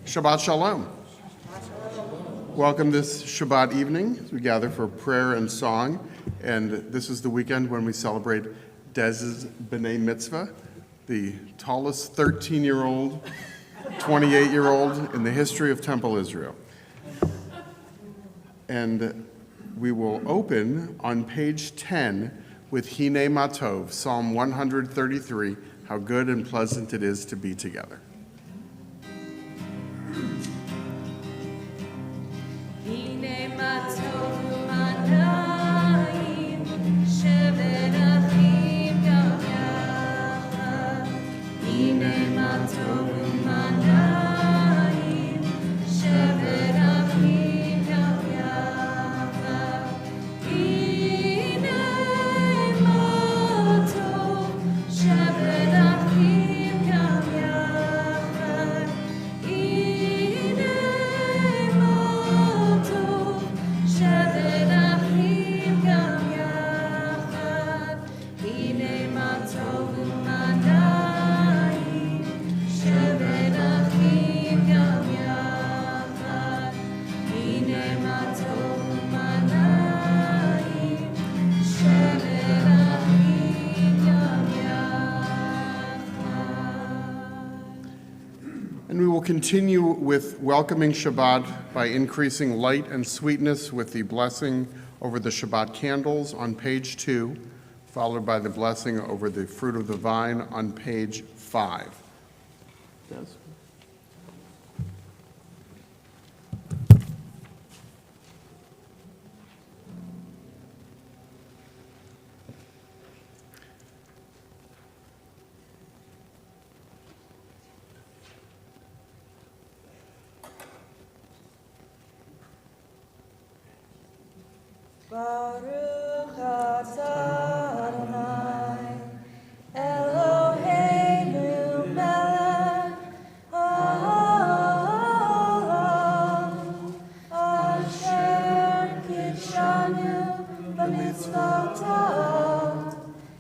Shabbat Shalom. Welcome this Shabbat evening as we gather for prayer and song. And this is the weekend when we celebrate Dez's B'nai Mitzvah, the tallest 13-year-old, 28-year-old in the history of Temple Israel. And we will open on page 10 with Hine Matov, Psalm 133, How Good and Pleasant It Is to Be Together. And we will continue with welcoming Shabbat by increasing light and sweetness with the blessing over the Shabbat candles on page 2, followed by the blessing over the fruit of the vine on page 5. Yes. Baruch atah Adonai, Eloheinu melech haolam, asher kitshanu b'mitzvotav,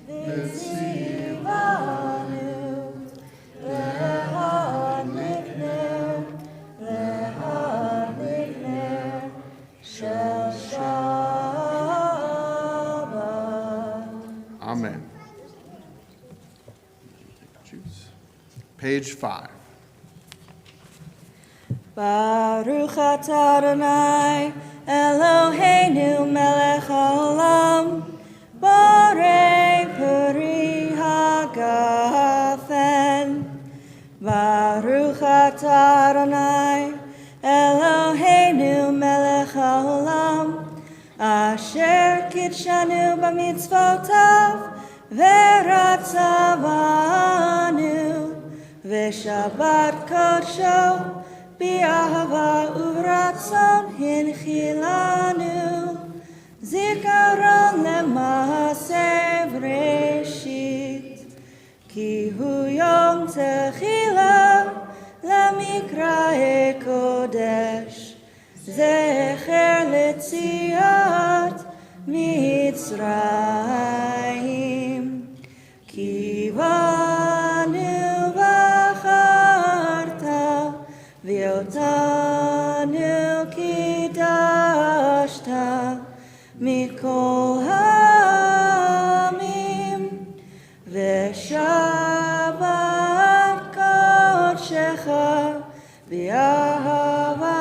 v'tzivanu lehanigner shel Amen. Page 5. Baruch atah Adonai, Eloheinu melech haolam, borei peri hagafen. Baruch atah Adonai, Eloheinu melech haolam, asher kitshanu b'mitzvotav, v'ratzavanu, v'shabbat kodsho, b'ahava uvratzon hinchilanu, zikaron lema'aseh v'reshit, ki hu yom techila lamikrae kodesh, zecher letziat Mitzrayim, ki banu bacharta, v'otanu kidashta, mikol ha'amim, v'shabbat kodshecha, v'ahava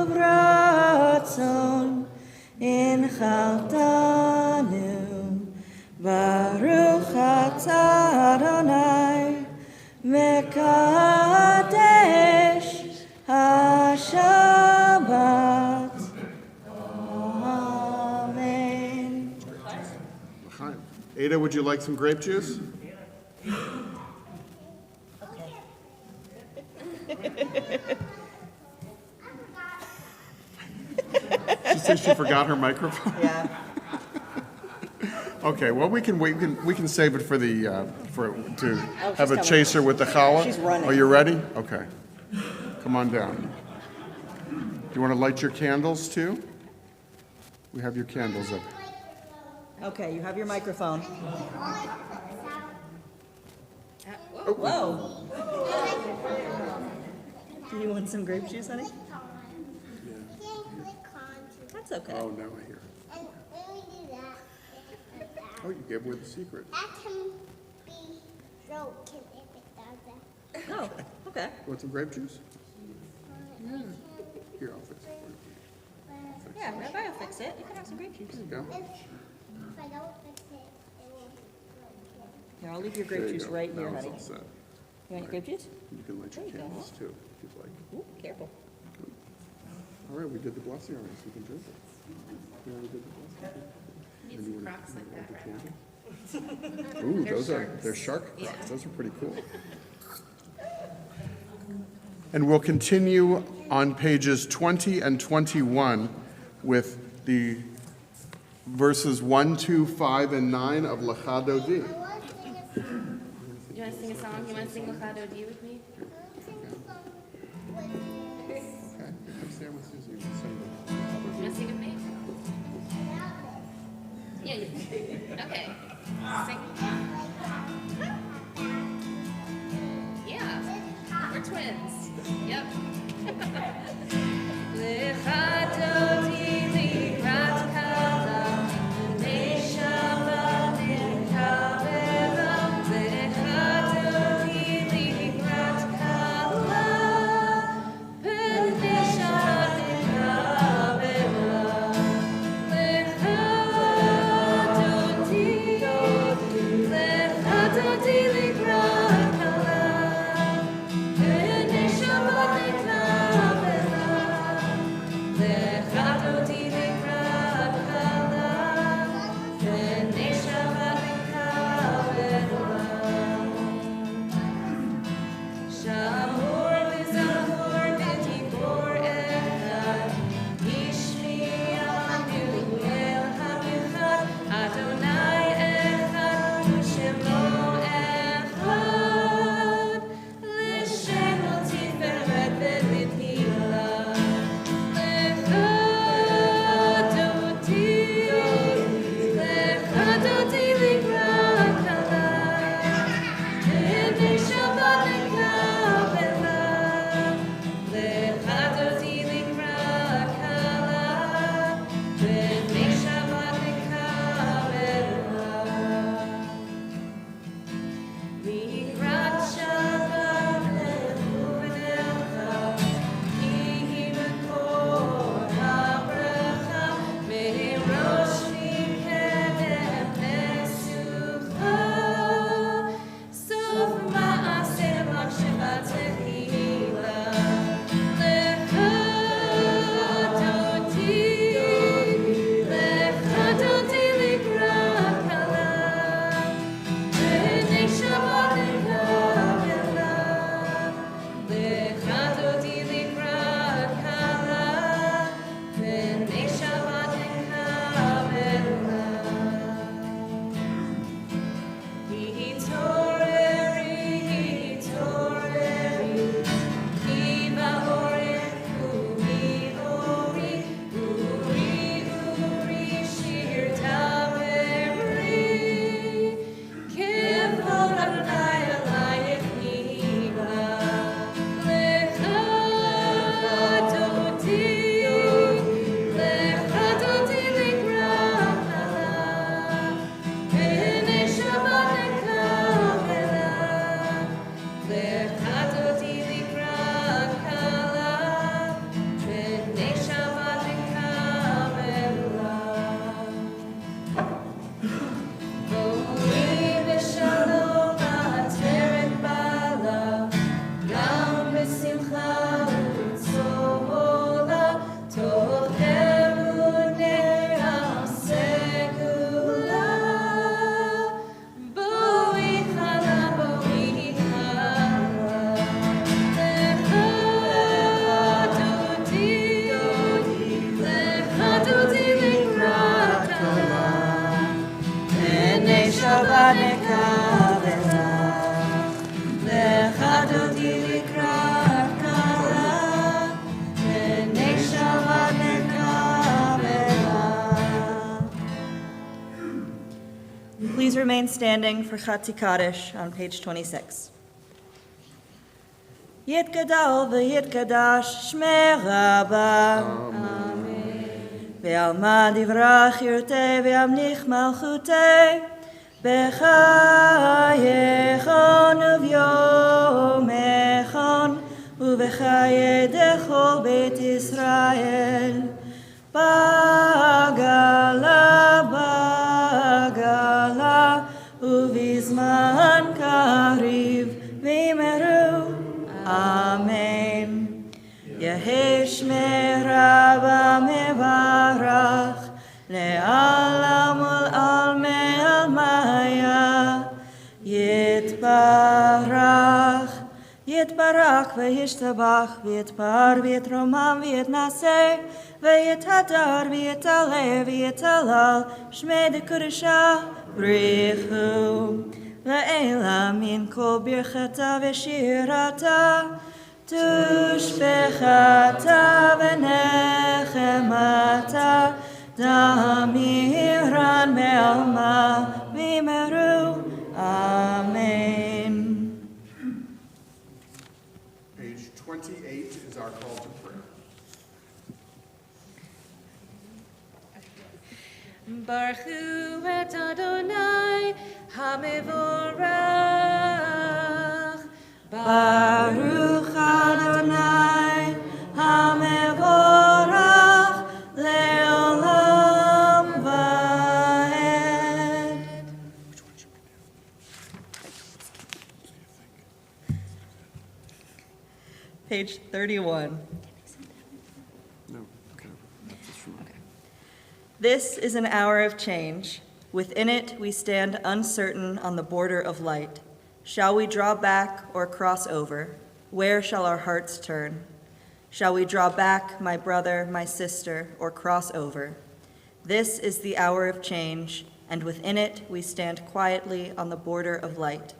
uvratzon, inchaltanu, Baruch atah Adonai, mekadesh haShabbat. Amen. Ada, would you like some grape juice? She says she forgot her microphone. Yeah. Okay, well we can save it for the to have a coming. chaser with the challah. She's running. Are you ready? Okay, come on down. you want to light your candles too? We have your candles up. Okay, you have your microphone. Oh, Whoa. Do you want some grape juice, honey? That's okay. Oh, now I hear. and when we do that, Oh, you gave away the secret. that can be broken if it does that. Oh, okay. Want some grape juice? Here, I'll fix it. Yeah, Rabbi will fix it. You can have some grape juice. There you go. If I don't fix it, it will be broken. Here, I'll leave your There grape you juice go. right Now here, it's honey. all set. You want your grape juice? You can light your There you go. candles too, if you'd like. Ooh, careful. All right, we did the blessing already, so you can drink it. We already did the blessing. Need some Crocs like that right now. Ooh, They're they're sharks. shark Yeah. Crocs. Those are pretty cool. And we'll continue on pages 20 and 21 with the verses 1, 2, 5, and 9 of Lecha Dodi. I want to sing a song. You want to sing a song? You want to sing Lecha Dodi with me? I want to sing a song with Okay, here comes Sam with Susie. You can sing You want to sing with me? Yeah. Okay. Sing. Yeah. We're twins. Yep. Lecha Dodi likrat kala, b'nei Shabbat nekavela. Lecha Dodi likrat kala, b'nei Shabbat nekavela. Lecha Dodi likrat kala, b'nei Shabbat nekavela. Lecha Dodi likrat kala, b'nei Shabbat nekavela. Shamor v'zachor v'tibor echad, Yishmi'anu el ha'echad, Adonai echad, Shemo echad, L'shemo tiferet v'lithilah. Lecha Please remain standing for Chatzi Kaddish on page 26. Yitgadal v'yitgadash shmei Rabba. Amen. Ve'alma divrach yirtei ve'amlich malchutei. B'chayechon uvyomechon u'b'chaye dechol Beit Yisrael. Bagala uvizman kariv v'imeru. Amen. Yehesh meraba mevarach le'alam ul'almei almaya yitbarach yitbarach v'yishtabach v'yitbar v'yitromam v'yitnaseh v'yithadar v'yitale v'yitalal shmei dekudesha brichu le'ela min kol birchata v'shirata tushbechata v'nechemata damiran me'alma v'imeru. Amen. Page 28 is our call to prayer. Baruch hu et Adonai hamevorach. Baruch Adonai hamevorach le'olam va'ed. Page 31. No, okay. That's just from- This is an hour of change. Within it we stand uncertain on the border of light. Shall we draw back or cross over? Where shall our hearts turn? Shall we draw back, my brother, my sister, or cross over? This is the hour of change, and within it we stand quietly on the border of light.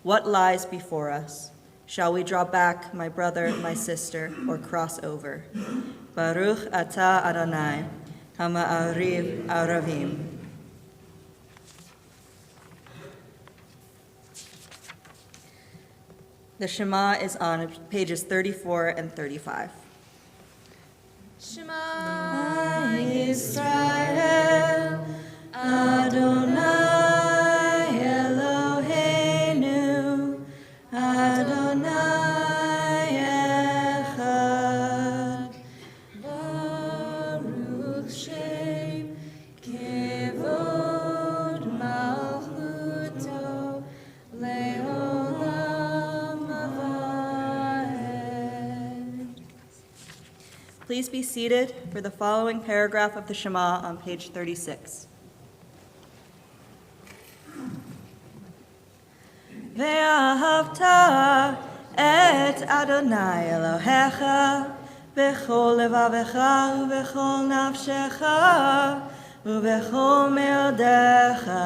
What lies before us? Shall we draw back, my brother, my sister, or cross over? Baruch atah Adonai, hama'ariv aravim. The Shema is on pages 34 and 35. Shema Yisrael, Adonai Eloheinu, Adonai Echad. Baruch Shem Kevod Malchuto Le'olam Va'ed. Please be seated for the following paragraph of the Shema on page 36. Ve'ahavta et Adonai Elohecha b'chol levavecha u'b'chol nafshecha u'b'chol me'odecha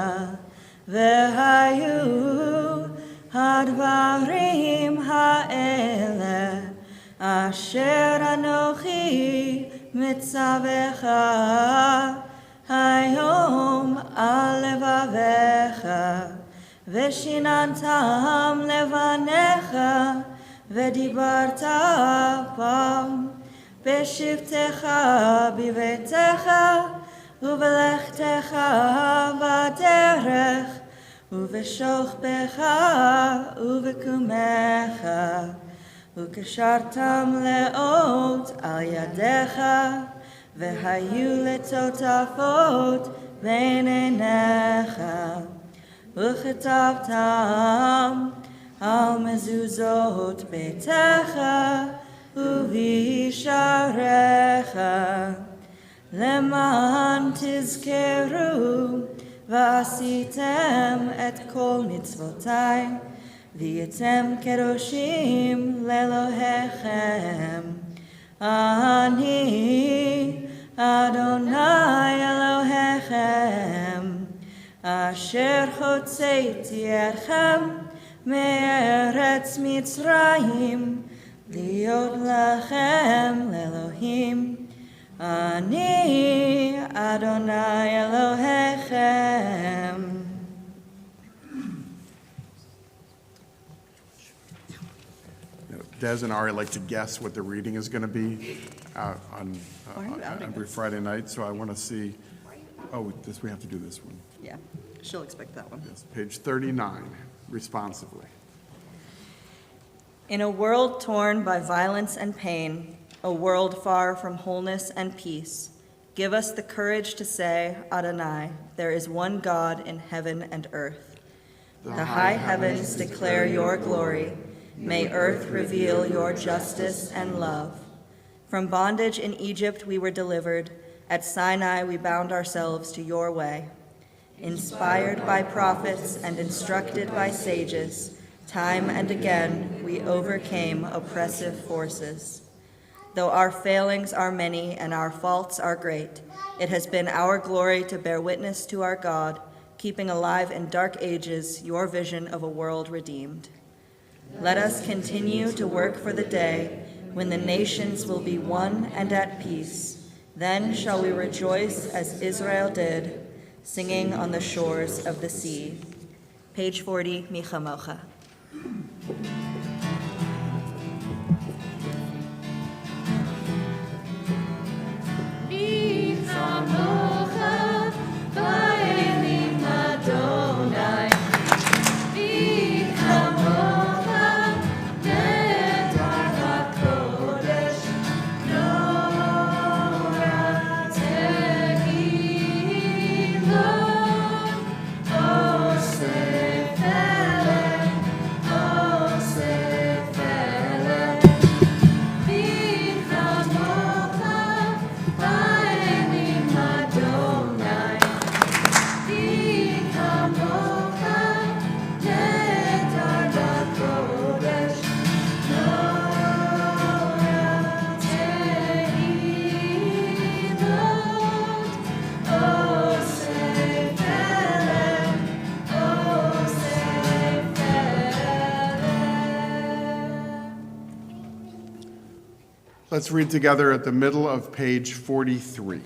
ve'hayu hadvarim ha'eleh asher anochi mitzavecha hayom al levavecha ושיננתם לבניך ודיברת בם בשבתך בביתך ובלכתך בדרך ובשוכבך ובקומך וקשרתם לאות על ידיך והיו לטוטפות בין עיניך וכתבתם על מזוזות ביתך ובישעריך למען תזכרו ועשיתם את כל מצוותי והייתם קדושים לאלוהיכם. אני אדוני אלוהיכם אשר הוצאתי אתכם מארץ מצרים להיות לכם לאלוהים. אני אדוני אלוהיכם. Des and Ari like to guess what the reading is going to be on every Friday night, so I want to see, we have to do this one. Yeah, she'll expect that one. Yes, page 39, responsively. In a world torn by violence and pain, a world far from wholeness and peace, give us the courage to say, Adonai, there is one God in heaven and earth. The high heavens declare your glory. May earth reveal your justice and love. From bondage in Egypt we were delivered. At Sinai we bound ourselves to your way. Inspired by prophets and instructed by sages, time and again we overcame oppressive forces. Though our failings are many and our faults are great, it has been our glory to bear witness to our God, keeping alive in dark ages your vision of a world redeemed. Let us continue to work for the day when the nations will be one and at peace. Then shall we rejoice as Israel did, singing on the shores of the sea. Page 40, Mi Chamocha. Let's read together at the middle of page 43.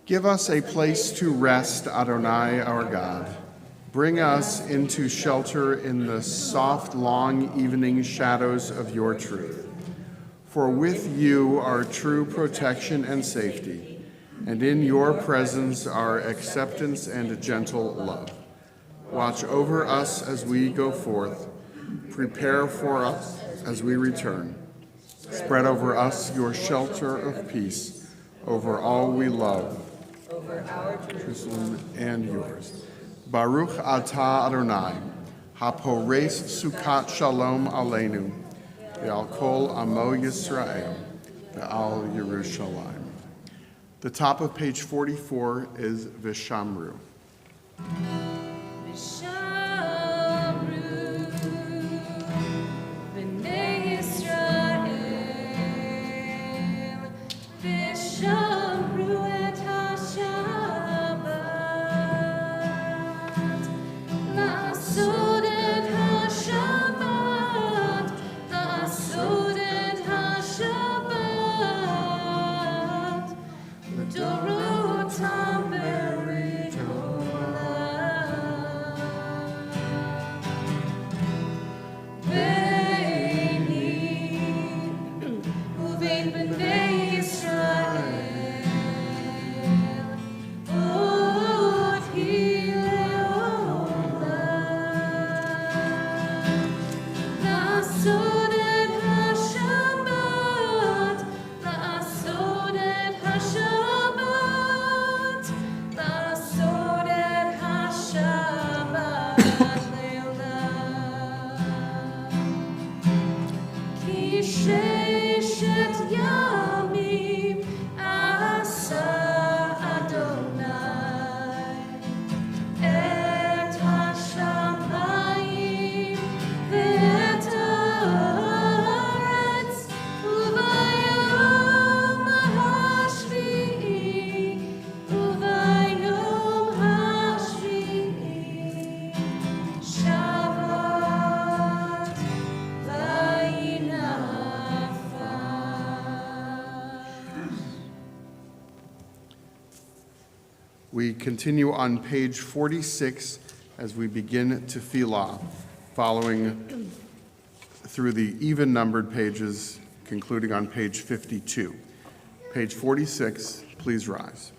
Give us a place to rest, Adonai, our God. Bring us into shelter in the soft, long evening shadows of your truth. For with you are true protection and safety, and in your presence are acceptance and gentle love. Watch over us as we go forth. Prepare for us as we return. Spread over us your shelter of peace, over all we love, Over our Jerusalem and yours. Baruch atah Adonai, hapores sukat shalom aleinu, ve'al kol amo Yisrael, ve'al Yerushalayim. The top of page 44 is Vishamru. We continue on page 46 as we begin Tefillah. following through the even-numbered pages, concluding on page 52. Page 46, please rise.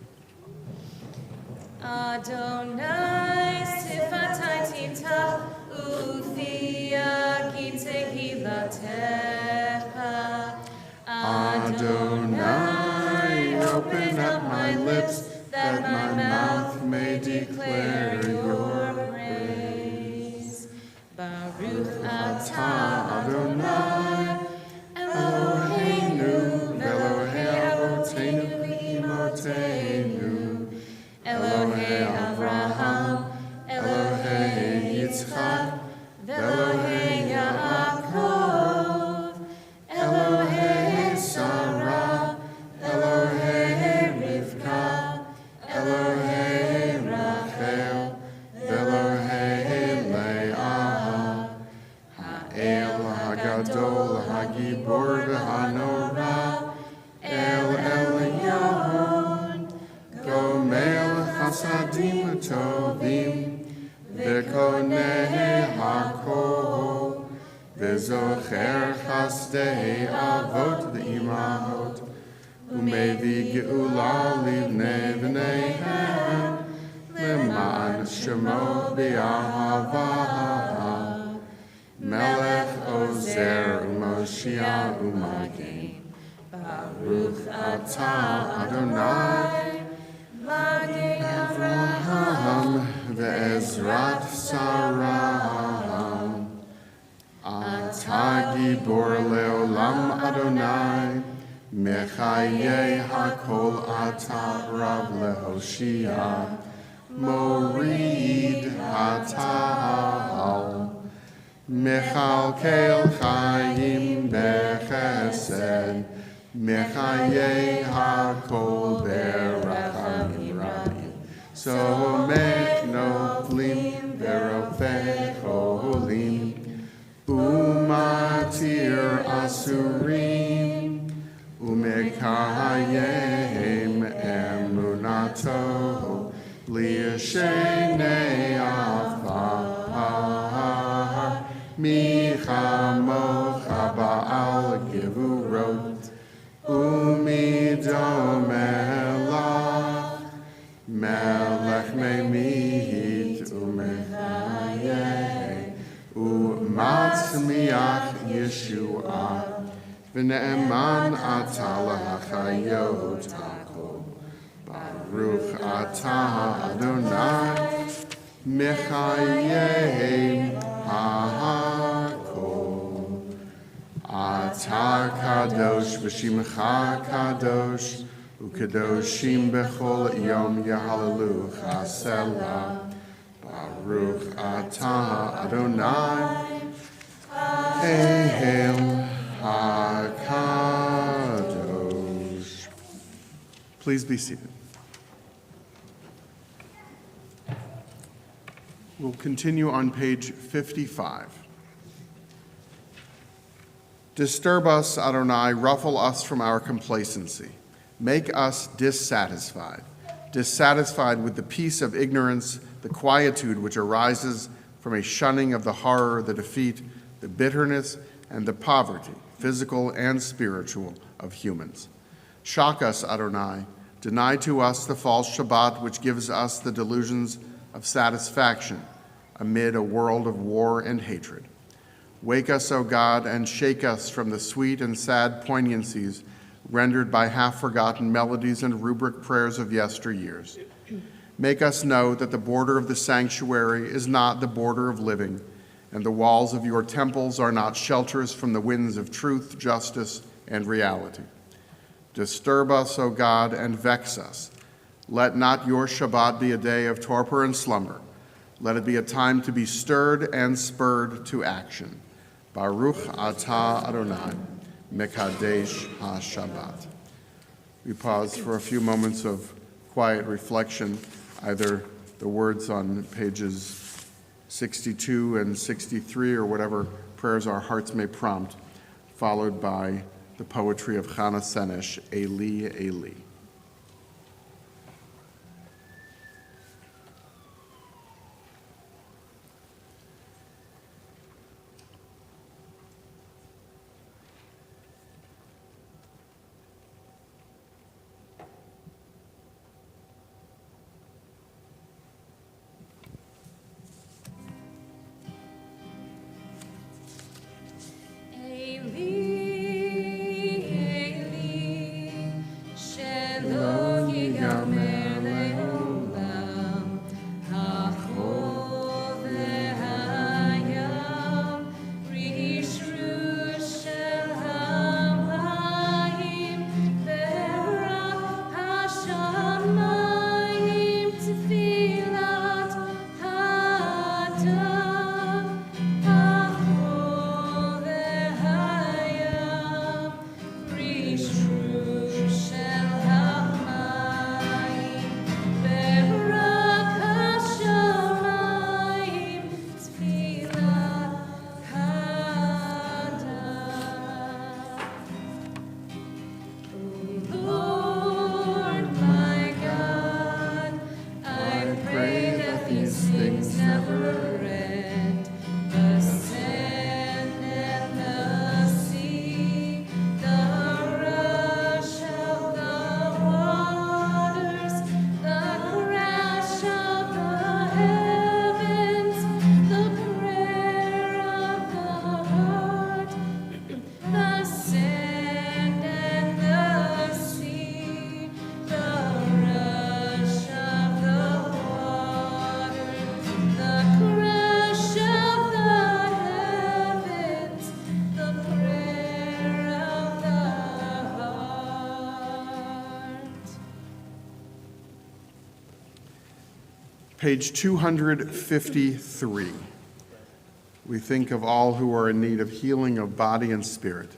Adonai sifataytita uthia gitehilatecha. Adonai, open up my lips, that my mouth may declare your praise. Baruch Atah Adonai, Eloheinu, Elohei Avotenu v'imotenu, Elohei Avraham, Elohei Yitzchak, Elohei Yaakov, Elohei Sarah, Elohei Rivka, Elohei Rachel, Elohei Leah, Ha'el Hagadol Hagibor v'Hanora, El Elyon, Gomel Chasadim Tovim, V'koneh HaKol, V'zocher Chasdei Avot V'imahot, Umevi Geula Livnei V'neihem, L'man Shemo B'Ahava, Melech Ozer U'Moshiach U'Magen, Baruch Atah Adonai, Magen Avraham Ve'ezrat Sarah, Atah Gibor Leolam Adonai, Mechayeh HaKol Atah Rav Lehoshia, Morid Hatahal, Mechalkel Chaim Bechesed, Mechayeh HaKol Berachamim Rabim, Somech Noflim Verofeh Cholim, Umatir Asurim, Umekayem Emunato, Liashenei Afar, Michamocha Ba'al Gevurot, Umidomelach, Melech Memihit Umechayeh, Umatzmiach Yeshua, V'ne'eman atah lahachayot hakol. Baruch atah Adonai, Mechayeh ha'akol. Atah kadosh v'shimcha kadosh, u'kadoshim b'chol yom yahalelucha selah. Baruch atah Adonai, Ehel HaKadosh. Please be seated. We'll continue on page 55. Disturb us, Adonai, ruffle us from our complacency. Make us dissatisfied with the peace of ignorance, the quietude which arises from a shunning of the horror, the defeat, the bitterness, and the poverty, physical and spiritual, of humans. Shock us, Adonai. Deny to us the false Shabbat which gives us the delusions of satisfaction amid a world of war and hatred. Wake us, O God, and shake us from the sweet and sad poignancies rendered by half-forgotten melodies and rubric prayers of yesteryears. Make us know that the border of the sanctuary is not the border of living, and the walls of your temples are not shelters from the winds of truth, justice, and reality. Disturb us, O God, and vex us. Let not your Shabbat be a day of torpor and slumber. Let it be a time to be stirred and spurred to action. Baruch atah Adonai, Mekadesh HaShabbat. We pause for a few moments of quiet reflection, either the words on pages 62 and 63 or whatever prayers our hearts may prompt, followed by the poetry of Chana Senesh, Eli, Eli. Page 253. We think of all who are in need of healing of body and spirit.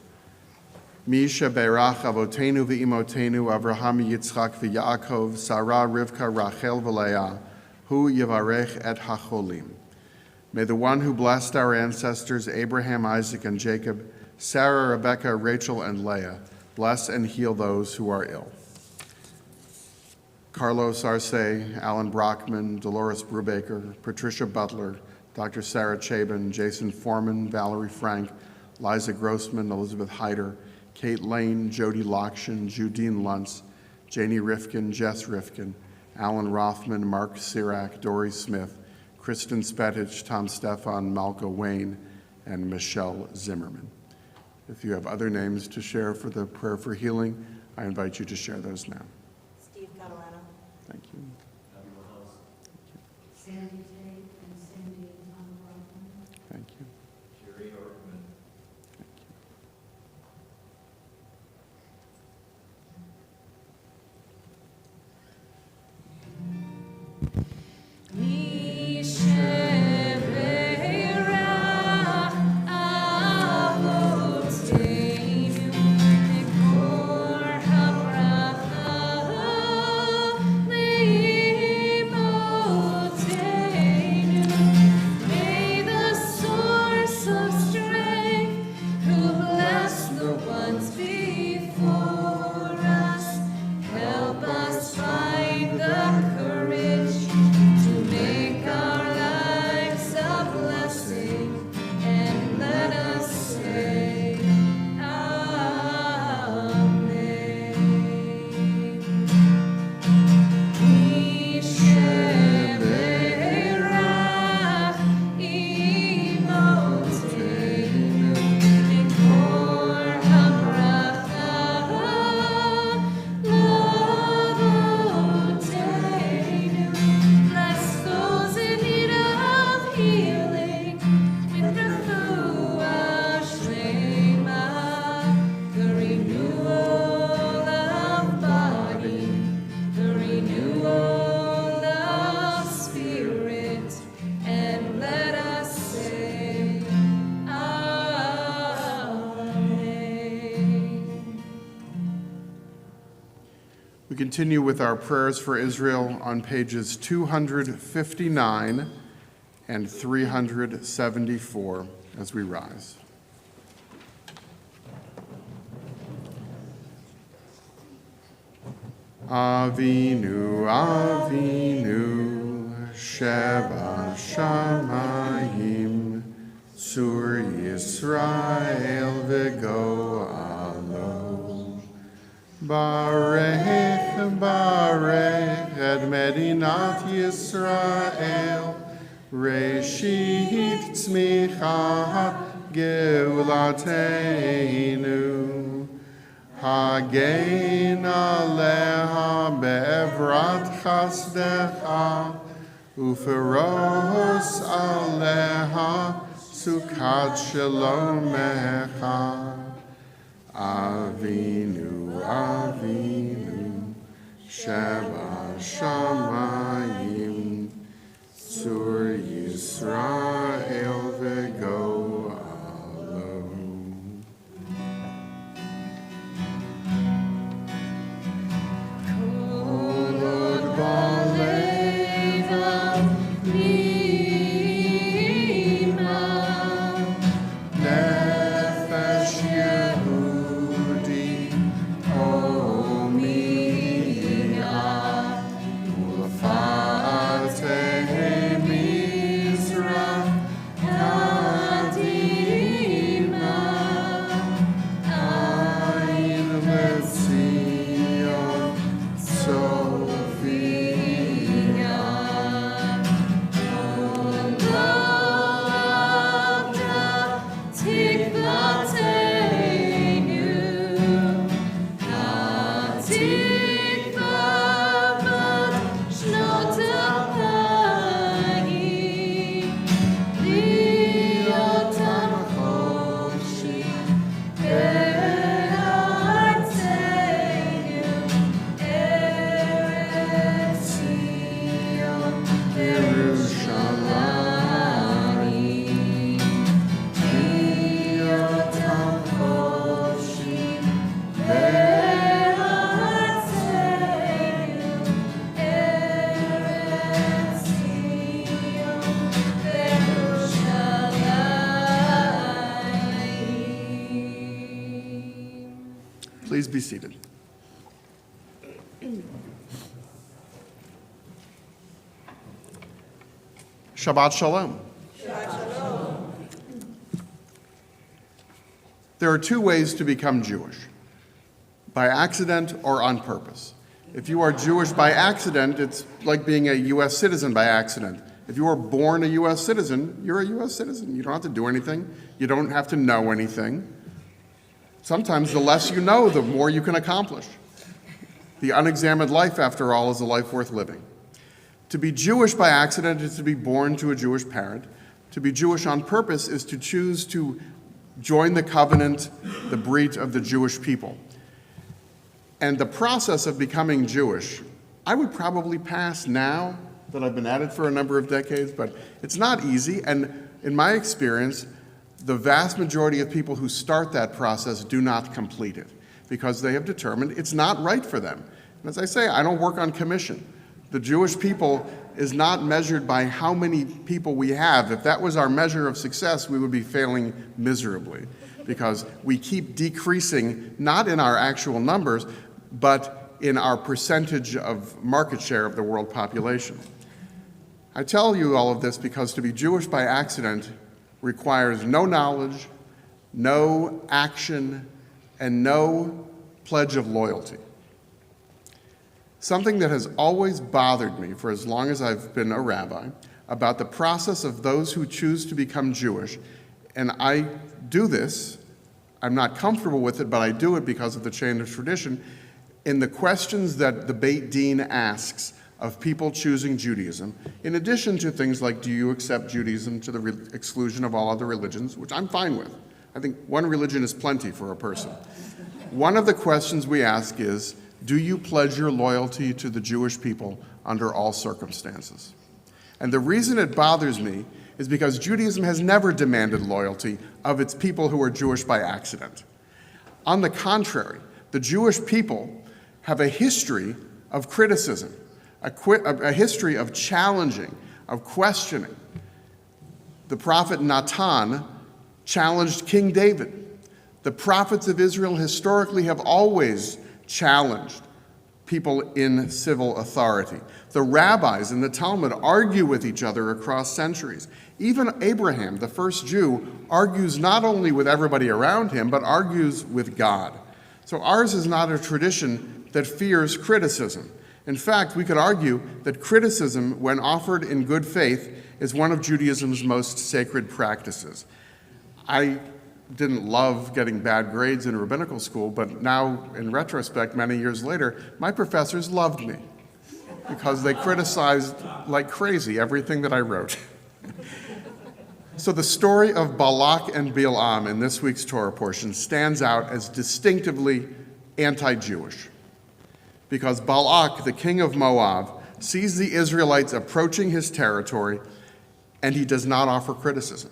Misha Berach Avotenu v'Imotenu Avraham Yitzchak v'Yaakov Sarah Rivka Rachel v'Leah Hu Yivarech et HaCholim. May the one who blessed our ancestors Abraham, Isaac, and Jacob, Sarah, Rebekah, Rachel, and Leah, bless and heal those who are ill. Carlos Arce, Alan Brockman, Dolores Brubaker, Patricia Butler, Dr. Sarah Chabin, Jason Foreman, Valerie Frank, Liza Grossman, Elizabeth Hyder, Kate Lane, Jody Lokshin, Judine Luntz, Janie Rifkin, Jess Rifkin, Alan Rothman, Mark Sirac, Dory Smith, Kristen Spetich, Tom Stefan, Malka Wayne, and Michelle Zimmerman. If you have other names to share for the prayer for healing, I invite you to share those now. Steve Catalano. Thank you. Sandy Tate and Cindy Tom Brockman. Thank you. Jerry Ortman. May the source of strength, who blessed the ones before us, help us find the courage to make our lives a blessing, and let us say, Amen. Bless those in need of healing with refuah shlema, the renewal of body, the renewal of spirit, and let us say, Amen. We continue with our prayers for Israel on pages 259 and 374 as we rise. Avinu, Avinu, Sheba Shamayim, Sur Yisrael v'go alo. Barech, Barech, et Medinat Yisrael, Reshit Tzmicha Geulateinu. Hagein aleha be'evrat chasdecha, uferos aleha sukat shalomecha. Avinu, Avinu, Sheba Shamayim, Sur Yisrael v'go alo. Kol od balevav nima, nefesh Yehudi homina, ulfateh Mizrach kadima, ayin letzion Sophia. There Please be seated. Shabbat Shalom. There are two ways to become Jewish: by accident or on purpose. If you are Jewish by accident, it's like being a U.S. citizen by accident. If you are born a U.S. citizen, you're a U.S. citizen. You don't have to do anything. You don't have to know anything. Sometimes the less you know, the more you can accomplish. The unexamined life, after all, is a life worth living. To be Jewish by accident is to be born to a Jewish parent. To be Jewish on purpose is to choose to join the covenant, the brit of the Jewish people. And the process of becoming Jewish, I would probably pass now that I've been at it for a number of decades, but it's not easy. And in my experience, the vast majority of people who start that process do not complete it because they have determined it's not right for them. And as I say, I don't work on commission. The Jewish people is not measured by how many people we have. If that was our measure of success, we would be failing miserably because we keep decreasing, not in our actual numbers, but in our percentage of market share of the world population. I tell you all of this because to be Jewish by accident requires no knowledge, no action, and no pledge of loyalty. Something that has always bothered me for as long as I've been a rabbi about the process of those who choose to become Jewish, and I do this, I'm not comfortable with it, but I do it because of the chain of tradition, in the questions that the Beit Din asks of people choosing Judaism, in addition to things like, do you accept Judaism to the exclusion of all other religions, which I'm fine with. I think one religion is plenty for a person. One of the questions we ask is, do you pledge your loyalty to the Jewish people under all circumstances? And the reason it bothers me is because Judaism has never demanded loyalty of its people who are Jewish by accident. On the contrary, the Jewish people have a history of criticism, a history of challenging, of questioning. The prophet Natan challenged King David. The prophets of Israel historically have always challenged people in civil authority. The rabbis in the Talmud argue with each other across centuries. Even Abraham, the first Jew, argues not only with everybody around him, but argues with God. So ours is not a tradition that fears criticism. In fact, we could argue that criticism, when offered in good faith, is one of Judaism's most sacred practices. I didn't love getting bad grades in rabbinical school, but now, in retrospect, many years later, my professors loved me because they criticized like crazy everything that I wrote. So the story of Balak and Bilam in this week's Torah portion stands out as distinctively anti-Jewish, because Balak, the king of Moab, sees the Israelites approaching his territory, and he does not offer criticism.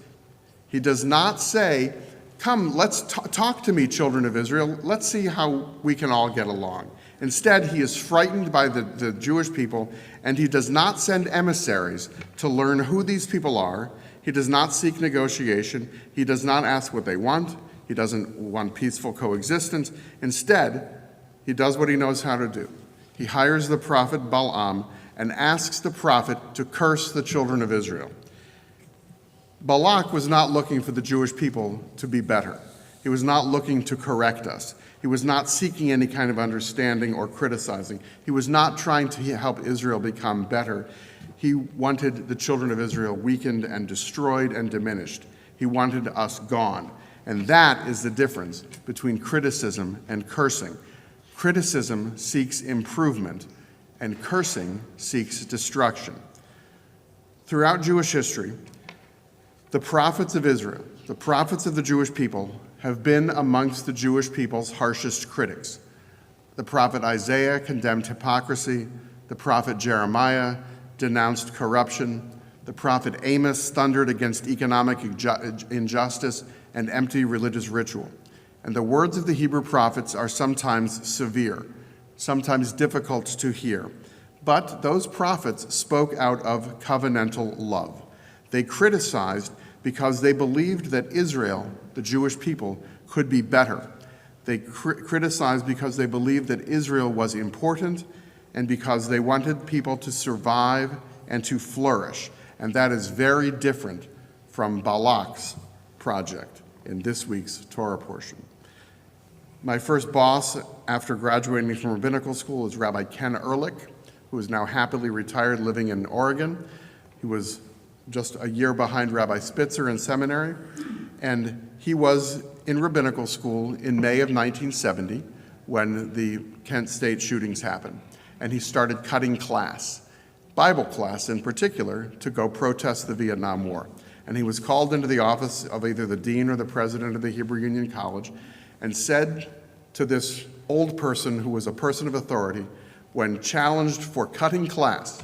He does not say, come, let's talk to me, children of Israel. Let's see how we can all get along. Instead, he is frightened by the Jewish people, and he does not send emissaries to learn who these people are. He does not seek negotiation. He does not ask what they want. He doesn't want peaceful coexistence. Instead, he does what he knows how to do. He hires the prophet Balaam and asks the prophet to curse the children of Israel. Balak was not looking for the Jewish people to be better. He was not looking to correct us. He was not seeking any kind of understanding or criticizing. He was not trying to help Israel become better. He wanted the children of Israel weakened and destroyed and diminished. He wanted us gone. And that is the difference between criticism and cursing. Criticism seeks improvement, and cursing seeks destruction. Throughout Jewish history, the prophets of Israel, the prophets of the Jewish people, have been amongst the Jewish people's harshest critics. The prophet Isaiah condemned hypocrisy. The prophet Jeremiah denounced corruption. The prophet Amos thundered against economic injustice and empty religious ritual. And the words of the Hebrew prophets are sometimes severe, sometimes difficult to hear. But those prophets spoke out of covenantal love. They criticized because they believed that Israel, the Jewish people, could be better. They criticized because they believed that Israel was important and because they wanted people to survive and to flourish. And that is very different from Balak's project in this week's Torah portion. My first boss after graduating from rabbinical school is Rabbi Ken Ehrlich, who is now happily retired living in Oregon. He was just a year behind Rabbi Spitzer in seminary, and he was in rabbinical school in May of 1970 when the Kent State shootings happened. And he started cutting class, Bible class in particular, to go protest the Vietnam War. And he was called into the office of either the dean or the president of the Hebrew Union College and said to this old person who was a person of authority, when challenged for cutting class,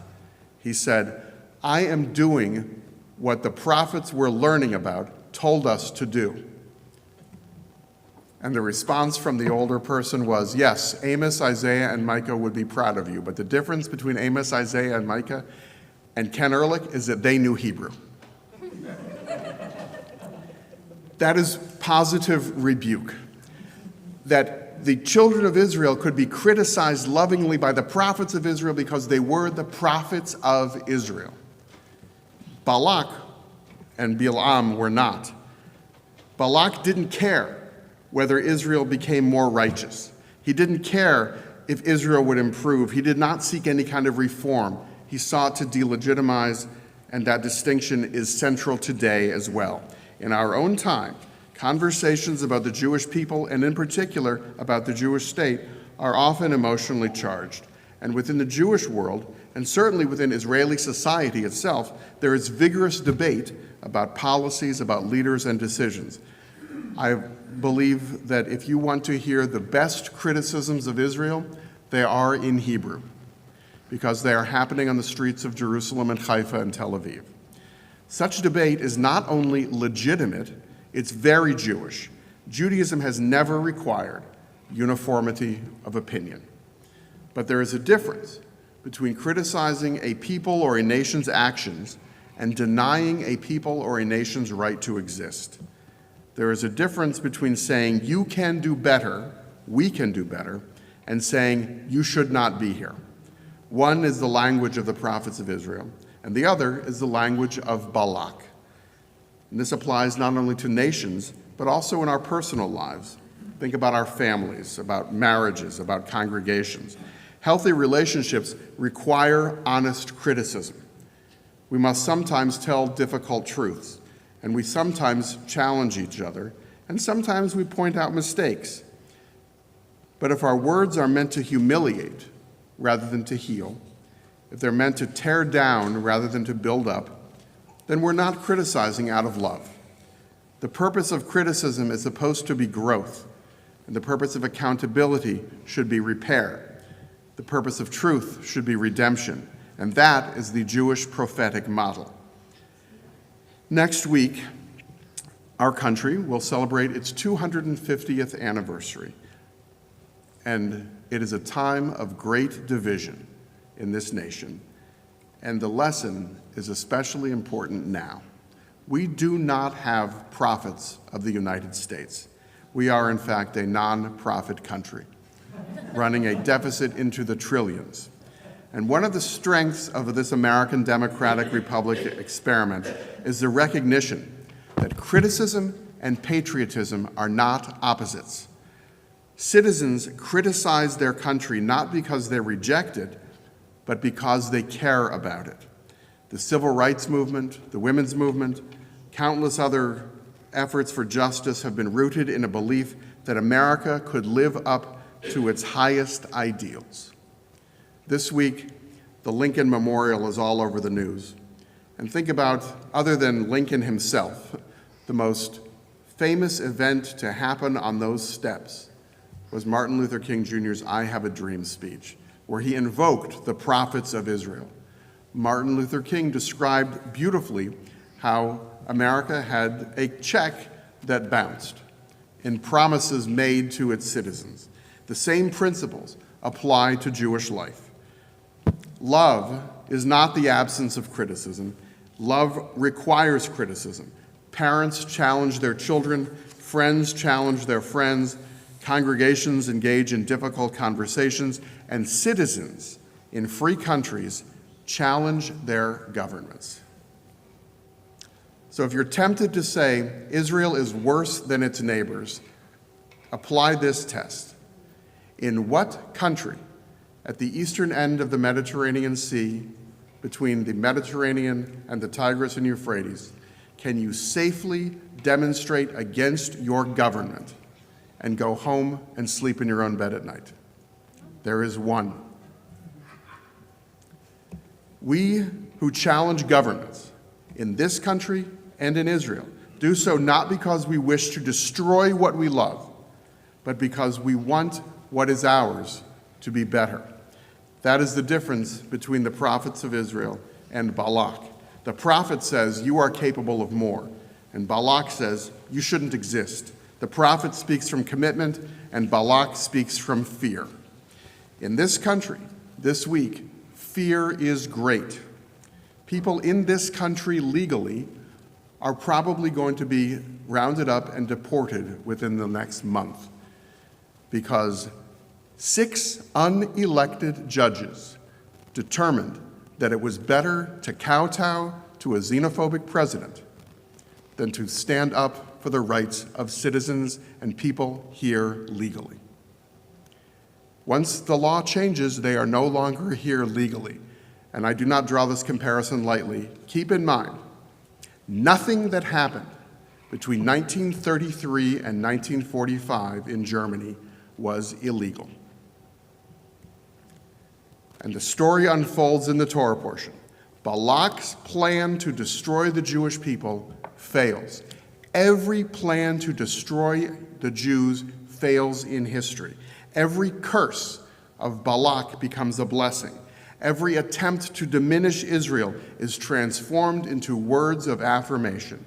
he said, "I am doing what the prophets we're learning about told us to do." And the response from the older person was, yes, Amos, Isaiah, and Micah would be proud of you, but the difference between Amos, Isaiah, and Micah and Ken Ehrlich is that they knew Hebrew. That is positive rebuke. That the children of Israel could be criticized lovingly by the prophets of Israel because they were the prophets of Israel. Balak and Balaam were not. Balak didn't care whether Israel became more righteous. He didn't care if Israel would improve. He did not seek any kind of reform. He sought to delegitimize, and that distinction is central today as well. In our own time, conversations about the Jewish people, and in particular about the Jewish state, are often emotionally charged. And within the Jewish world, and certainly within Israeli society itself, there is vigorous debate about policies, about leaders and decisions. I believe that if you want to hear the best criticisms of Israel, they are in Hebrew, because they are happening on the streets of Jerusalem and Haifa and Tel Aviv. Such debate is not only legitimate, it's very Jewish. Judaism has never required uniformity of opinion. But there is a difference between criticizing a people or a nation's actions and denying a people or a nation's right to exist. There is a difference between saying you can do better, we can do better, and saying you should not be here. One is the language of the prophets of Israel, and the other is the language of Balak. And this applies not only to nations, but also in our personal lives. Think about our families, about marriages, about congregations. Healthy relationships require honest criticism. We must sometimes tell difficult truths, and we sometimes challenge each other, and sometimes we point out mistakes. But if our words are meant to humiliate rather than to heal, if they're meant to tear down rather than to build up, then we're not criticizing out of love. The purpose of criticism is supposed to be growth, and the purpose of accountability should be repair. The purpose of truth should be redemption, and that is the Jewish prophetic model. Next week, our country will celebrate its 250th anniversary, and it is a time of great division in this nation, and the lesson is especially important now. We do not have prophets of the United States. We are, in fact, a non-profit country, running a deficit into the trillions. And one of the strengths of this American Democratic Republic experiment is the recognition that criticism and patriotism are not opposites. Citizens criticize their country not because they reject it, but because they care about it. The civil rights movement, the women's movement, countless other efforts for justice have been rooted in a belief that America could live up to its highest ideals. This week, the Lincoln Memorial is all over the news. And think about, other than Lincoln himself, the most famous event to happen on those steps was Martin Luther King Jr.'s I Have a Dream speech, where he invoked the prophets of Israel. Martin Luther King described beautifully how America had a check that bounced in promises made to its citizens. The same principles apply to Jewish life. Love is not the absence of criticism. Love requires criticism. Parents challenge their children, friends challenge their friends, Congregations engage in difficult conversations, and citizens in free countries challenge their governments. So if you're tempted to say Israel is worse than its neighbors, apply this test. In what country at the eastern end of the Mediterranean Sea, between the Mediterranean and the Tigris and Euphrates, can you safely demonstrate against your government and go home and sleep in your own bed at night? There is one. We who challenge governments in this country and in Israel do so not because we wish to destroy what we love, but because we want what is ours to be better. That is the difference between the prophets of Israel and Balak. The prophet says, you are capable of more, and Balak says, you shouldn't exist. The prophet speaks from commitment, and Balak speaks from fear. In this country, this week, fear is great. People in this country legally are probably going to be rounded up and deported within the next month because 6 unelected judges determined that it was better to kowtow to a xenophobic president than to stand up for the rights of citizens and people here legally. Once the law changes, they are no longer here legally. And I do not draw this comparison lightly. Keep in mind, nothing that happened between 1933 and 1945 in Germany was illegal. And the story unfolds in the Torah portion. Balak's plan to destroy the Jewish people fails. Every plan to destroy the Jews fails in history. Every curse of Balak becomes a blessing. Every attempt to diminish Israel is transformed into words of affirmation.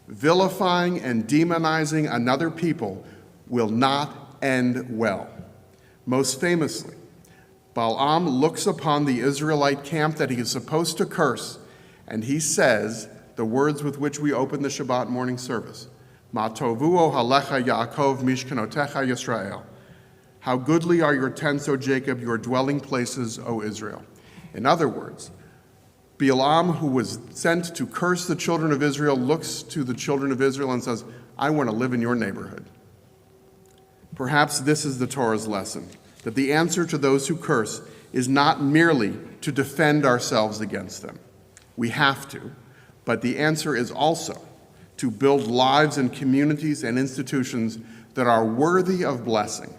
Vilifying and demonizing another people will not end well. Most famously, Balaam looks upon the Israelite camp that he is supposed to curse, and he says the words with which we open the Shabbat morning service, Ma tovu ohalecha Yaakov mishkanotecha Yisrael. How goodly are your tents, O Jacob, your dwelling places, O Israel. In other words, Balaam, who was sent to curse the children of Israel, looks to the children of Israel and says, I want to live in your neighborhood. Perhaps this is the Torah's lesson, that the answer to those who curse is not merely to defend ourselves against them. We have to, but the answer is also to build lives and communities and institutions that are worthy of blessing.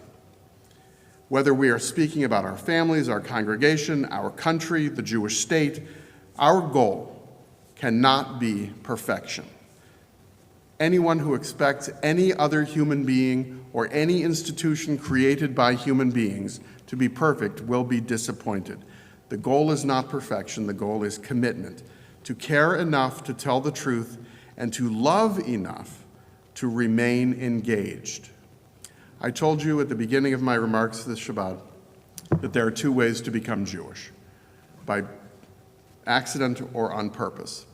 Whether we are speaking about our families, our congregation, our country, the Jewish state, our goal cannot be perfection. Anyone who expects any other human being or any institution created by human beings to be perfect will be disappointed. The goal is not perfection, the goal is commitment, to care enough to tell the truth and to love enough to remain engaged. I told you at the beginning of my remarks this Shabbat that there are 2 ways to become Jewish, by accident or on purpose.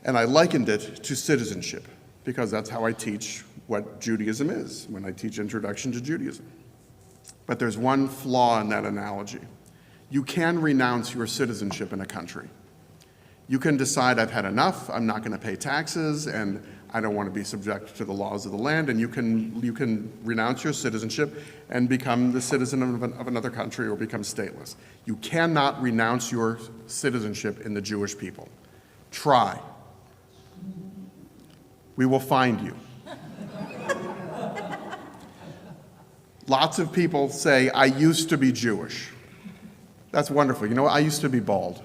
And I likened it to citizenship, because that's how I teach what Judaism is when I teach Introduction to Judaism. But there's one flaw in that analogy. You can renounce your citizenship in a country. You can decide, I've had enough, I'm not going to pay taxes, and I don't want to be subject to the laws of the land, and you can renounce your citizenship and become the citizen of another country or become stateless. You cannot renounce your citizenship in the Jewish people. Try. We will find you. Lots of people say, I used to be Jewish. That's wonderful. You know what? I used to be bald.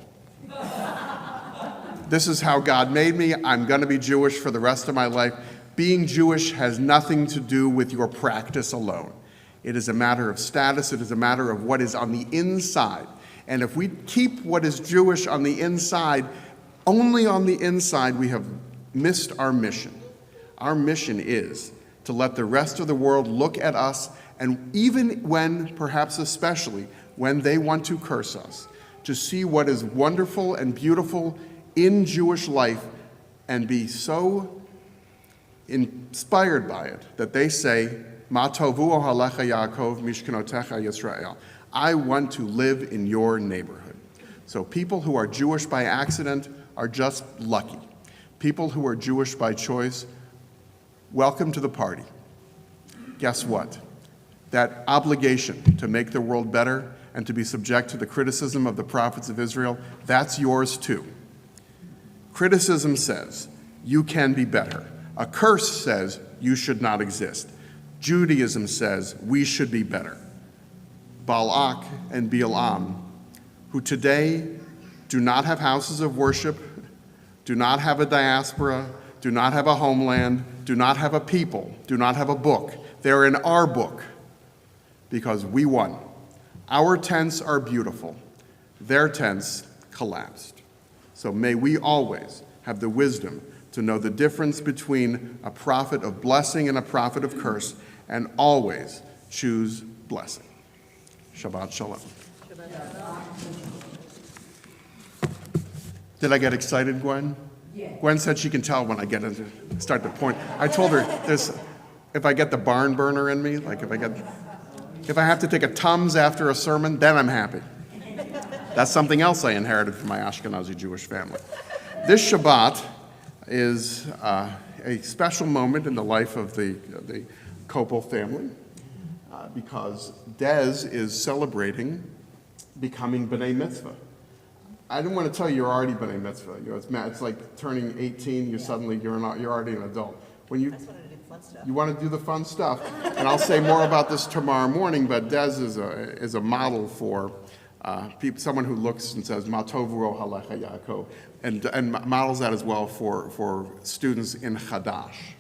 This is how God made me. I'm going to be Jewish for the rest of my life. Being Jewish has nothing to do with your practice alone. It is a matter of status. It is a matter of what is on the inside. And if we keep what is Jewish on the inside, only on the inside, we have missed our mission. Our mission is to let the rest of the world look at us, and even when, perhaps especially, when they want to curse us, to see what is wonderful and beautiful in Jewish life and be so inspired by it that they say, Ma tovu ohalecha Yaakov mishkanotecha Yisrael. I want to live in your neighborhood. So people who are Jewish by accident are just lucky. People who are Jewish by choice, welcome to the party. Guess what? That obligation to make the world better and to be subject to the criticism of the prophets of Israel, that's yours too. Criticism says, you can be better. A curse says, you should not exist. Judaism says, we should be better. Balak and Bilam, who today do not have houses of worship, do not have a diaspora, do not have a homeland, do not have a people, do not have a book. They're in our book because we won. Our tents are beautiful. Their tents collapsed. So may we always have the wisdom to know the difference between a prophet of blessing and a prophet of curse, and always choose blessing. Shabbat Shalom. Did I get excited, Gwen? Yeah. Gwen said she can tell when I start to point. I told her if I get the barn burner in me, like if I have to take a Tums after a sermon, then I'm happy. That's something else I inherited from my Ashkenazi Jewish family. This Shabbat is a special moment in the life of the Kopel family because Des is celebrating becoming B'nai Mitzvah. I didn't want to tell you you're already B'nai Mitzvah. It's like turning 18. You're already an adult. When you want to do the fun stuff, and I'll say more about this tomorrow morning. But Des is a model for someone who looks and says Ma tovu ohalecha Yaakov, and models that as well for students in Chadash.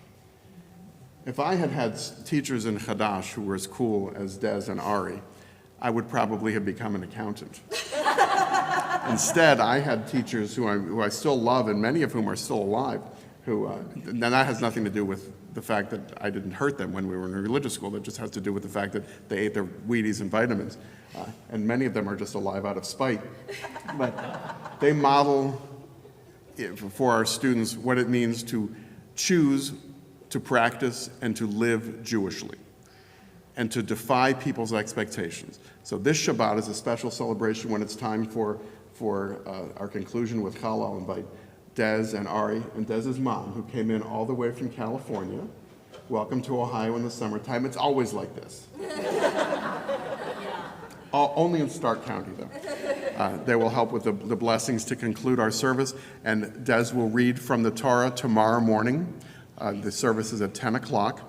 If I had teachers in Chadash who were as cool as Des and Ari, I would probably have become an accountant. Instead, I had teachers who I still love, and many of whom are still alive, and that has nothing to do with the fact that I didn't hurt them when we were in religious school. That just has to do with the fact that they ate their Wheaties and vitamins. And many of them are just alive out of spite. But they model for our students what it means to choose to practice and to live Jewishly, and to defy people's expectations. So this Shabbat is a special celebration when it's time for our conclusion with Chal. I'll invite Des and Ari and Dez's mom, who came in all the way from California. Welcome to Ohio in the summertime. It's always like this. Only in Stark County, though. They will help with the blessings to conclude our service, and Des will read from the Torah tomorrow morning. The service is at 10 o'clock,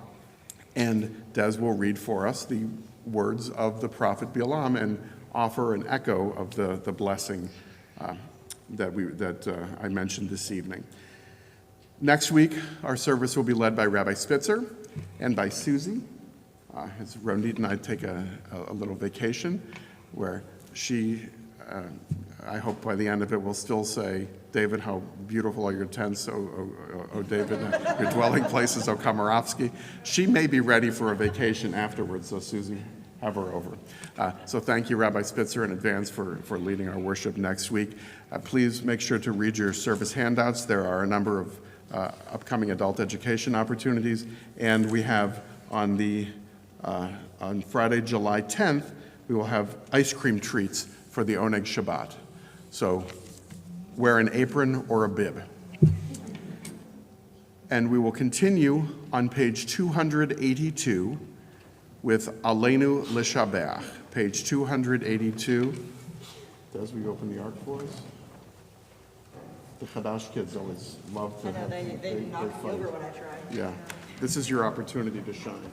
and Des will read for us the words of the prophet Bilam and offer an echo of the blessing that I mentioned this evening. Next week, our service will be led by Rabbi Spitzer and by Susie. As Ronit and I take a little vacation, where she, I hope by the end of it, will still say, David, how beautiful are your tents, oh David, your dwelling places, oh Komarovsky. She may be ready for a vacation afterwards, so Susie, have her over. So thank you, Rabbi Spitzer, in advance for leading our worship next week. Please make sure to read your service handouts. There are a number of upcoming adult education opportunities, and we have on Friday, July 10th, we will have ice cream treats for the Oneg Shabbat. So wear an apron or a bib. And we will continue on page 282 with Aleinu L'Shabeach, page 282. Des, will you open the ark for us? The Chadash kids always love to. I know, they knock me over when I try. Yeah, this is your opportunity to shine.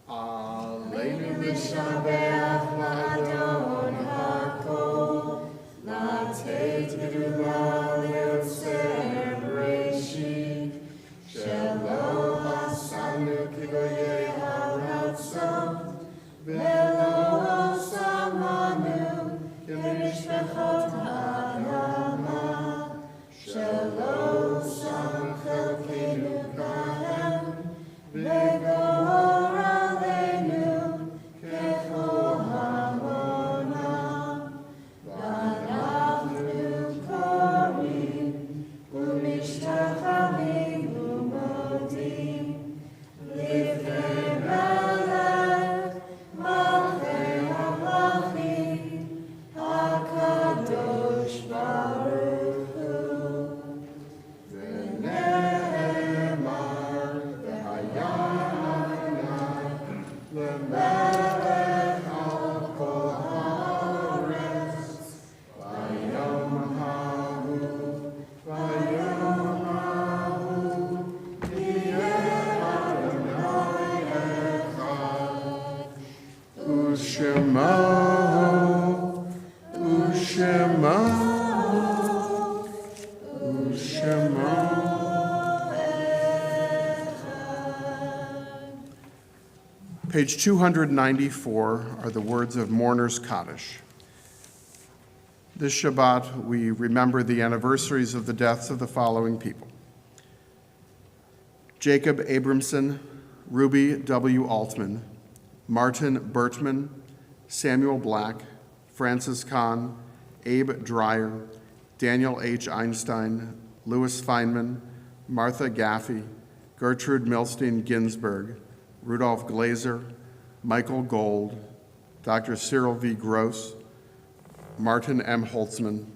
Aleinu L'Shabeach L'Adon HaKol, L'Teit Gedula L'Yotzer Bereshit, Shelo Asanu Kigoyei HaRatzon, Velo Samanu K'mishpachot Ha'adama, Shelo Sam Chelkeinu Kahem, V'gor Aleinu Kechol Ushema, Ushema, Ushema. Page 294 are the words of Mourner's Kaddish. This Shabbat, we remember the anniversaries of the deaths of the following people: Jacob Abramson, Ruby W. Altman, Martin Bertman, Samuel Black, Francis Kahn, Abe Dreyer, Daniel H. Einstein, Louis Feynman, Martha Gaffey, Gertrude Milstein Ginsburg, Rudolph Glazer, Michael Gold, Dr. Cyril V. Gross, Martin M. Holtzman,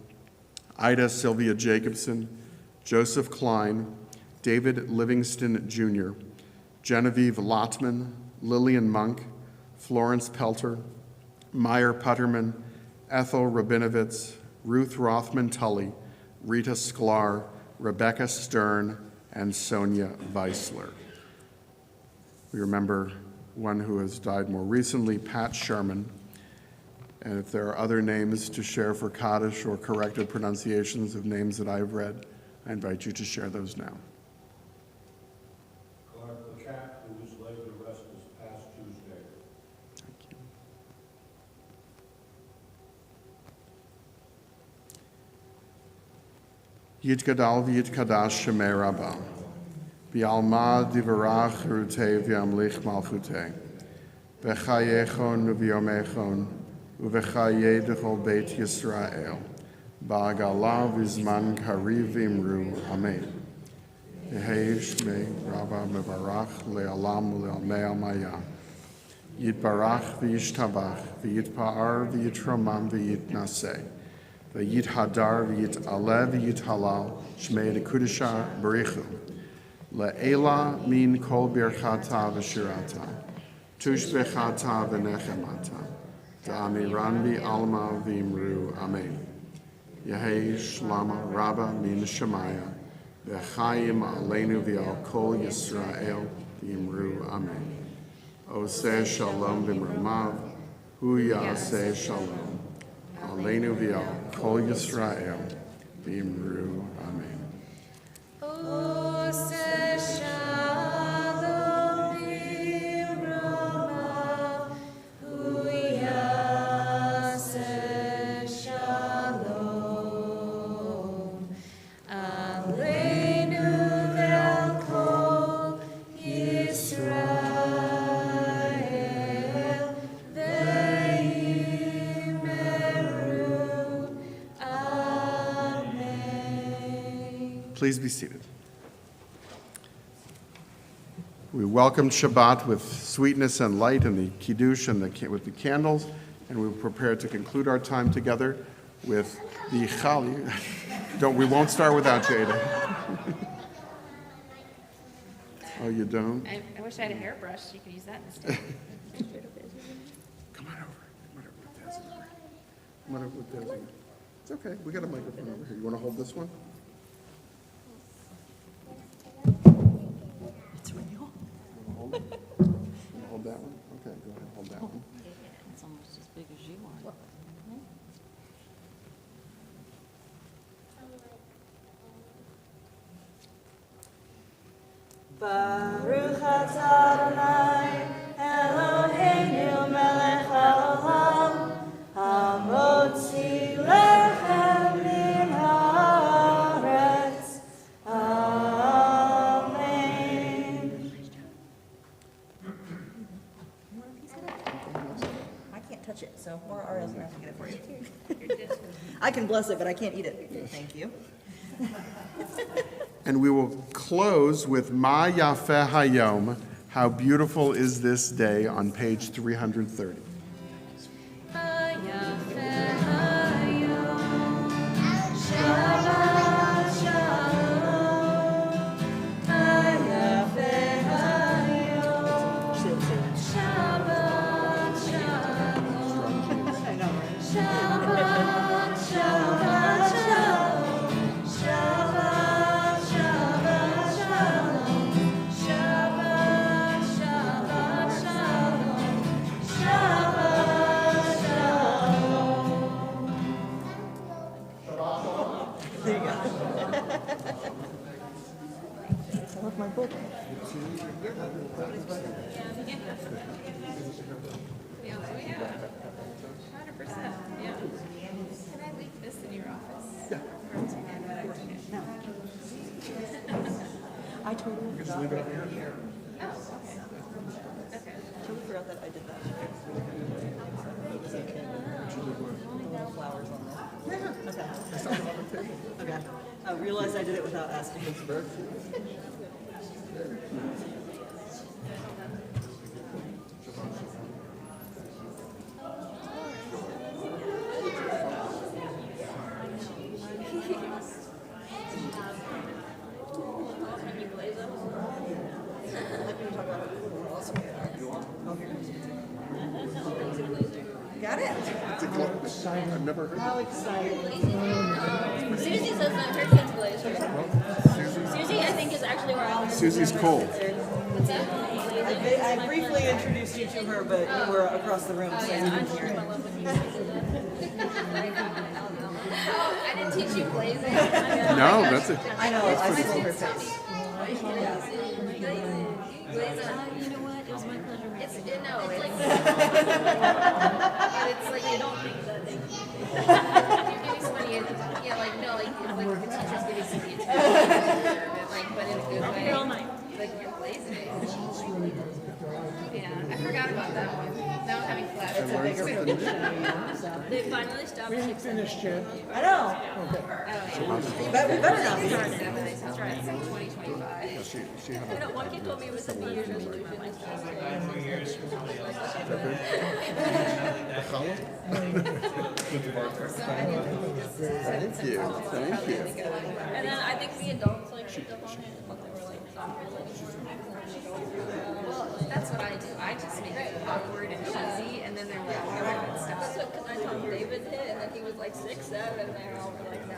Ida Sylvia Jacobson, Joseph Klein, David Livingston Jr., Genevieve Lottman, Lillian Monk, Florence Pelter, Meyer Putterman, Ethel Rabinovitz, Ruth Rothman Tully, Rita Sklar, Rebecca Stern, and Sonia Weissler. We remember one who has died more recently, Pat Sherman. And if there are other names to share for Kaddish or corrected pronunciations of names that I've read, I invite you to share those now. Clark Cat, who was laid to rest this past Tuesday. Thank you. Yitgadal v'yitkadash shemei Rabbah. V'alma divarach rutei v'yamlich malchutei. V'chayechon v'yomechon. Uvechaye dechol beit Yisrael, ba'agala v'zman kariv v'imru, amen. Yehei shmei Rabba mevarach le'alam u'le'almei almaya. Yitbarach v'yishtabach, v'yitpa'ar v'yitramam v'yitnaseh, v'yithadar v'yit'aleh v'yithalal, shmei dekudesha barichu. Le'ela min kol birchata v'shirata, tushbechata v'nechemata. Da'amiran alma v'imru, amen. Yehei shlama rabba min shemaya, v'chayim aleinu v'al kol Yisrael v'imru, amen. Oseh shalom v'imrumav, hu yaseh shalom, aleinu v'al kol Yisrael v'imru, amen. Please be seated. We welcomed Shabbat with sweetness and light and the kiddush and with the candles, and we prepare to conclude our time together with the chali. We won't start without Jada. Oh, you don't? I wish I had a hairbrush. You could use that instead. Come on over. Come on over with Des. It's okay. We got a microphone over here. You want to hold this one? It's real. Hold it. You wanna hold that one? Okay, go ahead. Hold that one. It's almost as big as you are. Baruch atah Adonai, Eloheinu melech haolam, hamotzi lechem min haaretz. Amen. I can't touch it, so Laura Ariel's gonna have to get it for you. I can bless it, but I can't eat it. Thank you. And we will close with Ma Yafeh Hayom, How Beautiful Is This Day, on page 330. Yeah, 100%, yeah. Can I leave this in your office? Yeah. I totally forgot. Leave it up here. Oh, okay. Okay. Totally forgot that I did that. Flowers on there. Okay. Okay. I realized I did it without asking. Got it. It's a glow. I've never heard How exciting. Susie says that her kid's blazer. Susie, I think, is actually where I was. Susie's cold. What's that? I briefly introduced you to her, but you were across the room, so you didn't hear it. Oh, I didn't teach you blazing. No, that's it. I know, I stole her face. You know what? It was my pleasure. It's like, but it's like you don't think that you're giving somebody a, yeah, like no, like it's like the teacher's giving somebody a test, like but in a good way. All night. Like you're blazing. Yeah, I forgot about that one. Now I'm having flashbacks. They finally stopped. We ain't finished yet. I know. We better not be. That's right. 2025. She had I know, one kid told me it was a New Year's resolution. I stopped. Thank you. Thank you. And then I think the adults like picked up on it. And they were like, Well, that's what I do. I just make it awkward and cheesy, and then they're like, oh, good stuff. that's what, because I told David hit, and then he was like 6'7", and they all were like, no.